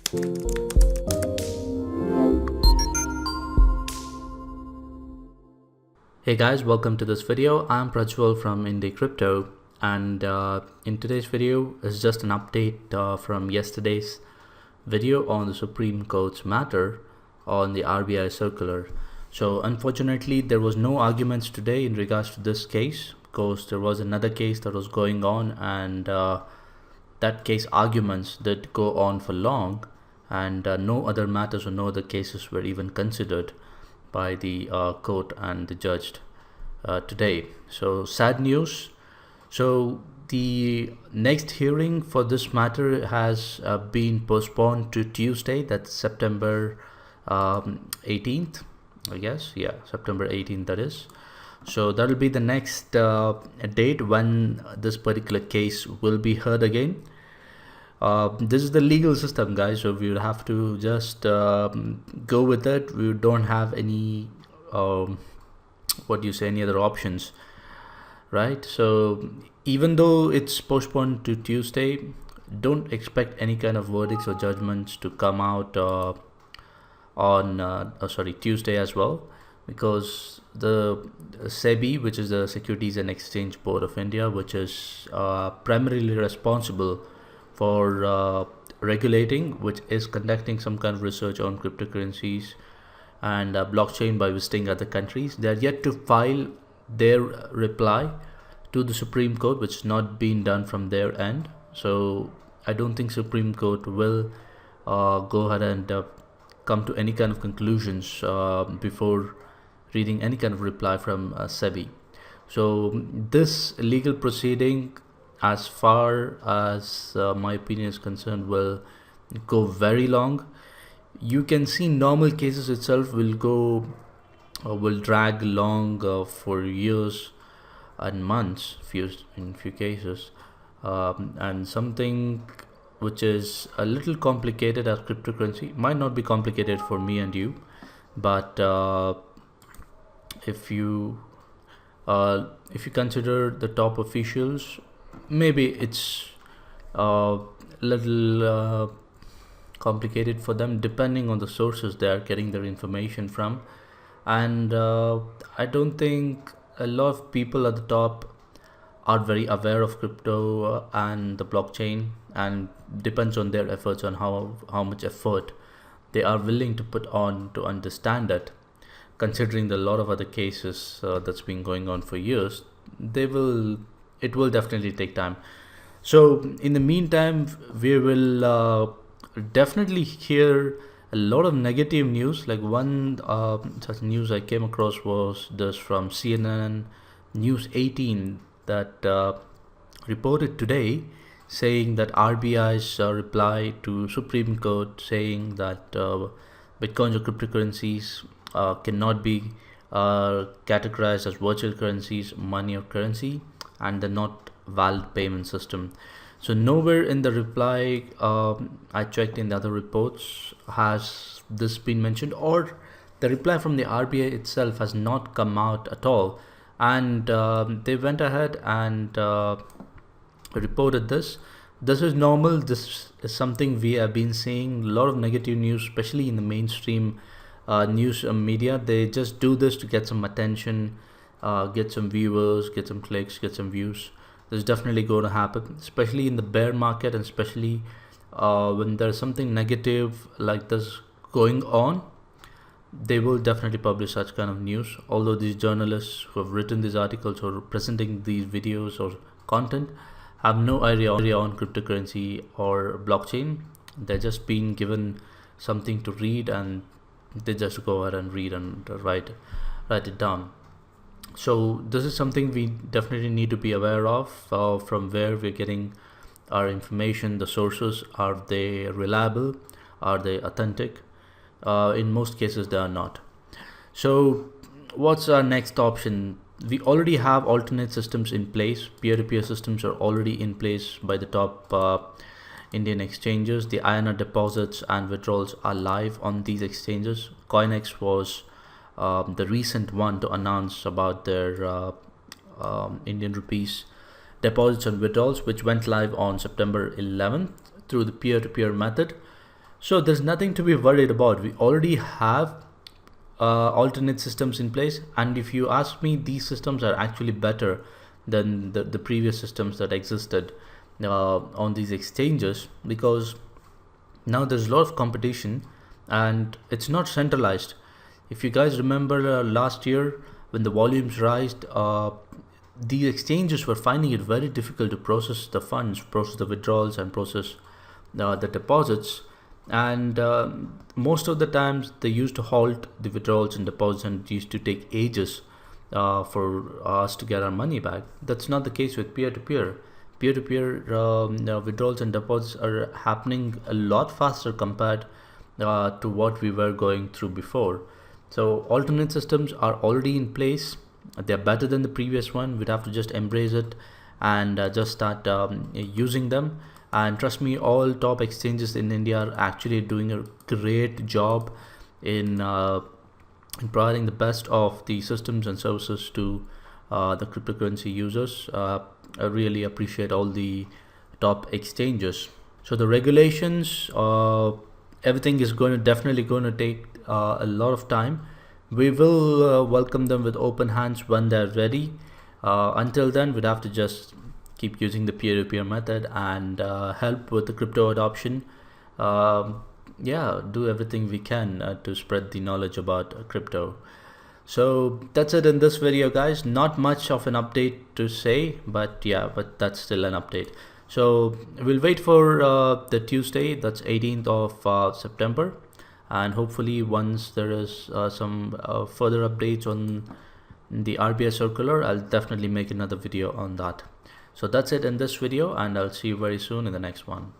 Hey guys, welcome to this video. I'm Prajwal from Indie Crypto, and in today's video is just an update from yesterday's video on the Supreme Court's matter on the RBI circular. So unfortunately there was no arguments today in regards to this case because there was another case that was going on, and that case arguments did go on for long, and no other matters or no other cases were even considered by the court and the judge today. So sad news. So the next hearing for this matter has been postponed to Tuesday, that's September 18th, I guess. Yeah, September 18th that is. So that will be the next date when this particular case will be heard again. This is the legal system, guys, so we will have to just go with it. We don't have any any other options, right? So even though it's postponed to Tuesday, don't expect any kind of verdicts or judgments to come out on Tuesday as well, because the SEBI, which is the Securities and Exchange Board of India, which is primarily responsible for regulating, which is conducting some kind of research on cryptocurrencies and blockchain by visiting other countries. They are yet to file their reply to the Supreme Court, which is not being done from their end. So I don't think Supreme Court will go ahead and come to any kind of conclusions before reading any kind of reply from SEBI. So this legal proceeding, as far as my opinion is concerned, will go very long. You can see normal cases itself will drag long for years and months in few cases, and something which is a little complicated as cryptocurrency might not be complicated for me and you, but if you consider the top officials, maybe it's a little complicated for them, depending on the sources they are getting their information from. And I don't think a lot of people at the top are very aware of crypto and the blockchain, and depends on their efforts on how much effort they are willing to put on to understand it. Considering the lot of other cases that's been going on for years, it will definitely take time. So in the meantime, we will definitely hear a lot of negative news. Like one such news I came across was this from CNN News 18 that reported today, saying that RBI's reply to Supreme Court saying that bitcoins or cryptocurrencies cannot be categorized as virtual currencies, money or currency, and they're not valid payment system. So nowhere in the reply, I checked in the other reports, has this been mentioned, or the reply from the RBI itself has not come out at all. And they went ahead and reported this. This is normal. This is something we have been seeing. A lot of negative news, especially in the mainstream news media. They just do this to get some attention, get some viewers, get some clicks, get some views. This is definitely going to happen, especially in the bear market, and especially when there's something negative like this going on. They will definitely publish such kind of news. Although these journalists who have written these articles or presenting these videos or content have no idea on cryptocurrency or blockchain, they're just being given something to read, and they just go ahead and read and write it down. So this is something we definitely need to be aware of, from where we're getting our information, the sources. Are they reliable? Are they authentic? In most cases they are not. So what's our next option? We already have alternate systems in place. Peer-to-peer systems are already in place by the top Indian exchanges. The INR deposits and withdrawals are live on these exchanges. CoinEx was the recent one to announce about their Indian rupees deposits and withdrawals, which went live on September 11th through the peer-to-peer method. So there's nothing to be worried about. We already have alternate systems in place, and if you ask me, these systems are actually better than the previous systems that existed on these exchanges, because now there's a lot of competition and it's not centralized. If you guys remember last year when the volumes rised, these exchanges were finding it very difficult to process the funds, process the withdrawals, and process the deposits. And most of the times they used to halt the withdrawals and deposits, and it used to take ages for us to get our money back. That's not the case with peer-to-peer. Peer-to-peer withdrawals and deposits are happening a lot faster compared to what we were going through before. So alternate systems are already in place. They're better than the previous one. We'd have to just embrace it and just start using them. And trust me, all top exchanges in India are actually doing a great job in providing the best of the systems and services to the cryptocurrency users. I really appreciate all the top exchanges. So the regulations, everything is definitely going to take a lot of time. We will welcome them with open hands when they're ready. Until then, we'd have to just keep using the peer-to-peer method and help with the crypto adoption. Do everything we can to spread the knowledge about crypto. So that's it in this video, guys. Not much of an update to say, but that's still an update. So we'll wait for the Tuesday, that's 18th of September, and hopefully once there is some further updates on the RBI circular, I'll definitely make another video on that. So that's it in this video, and I'll see you very soon in the next one.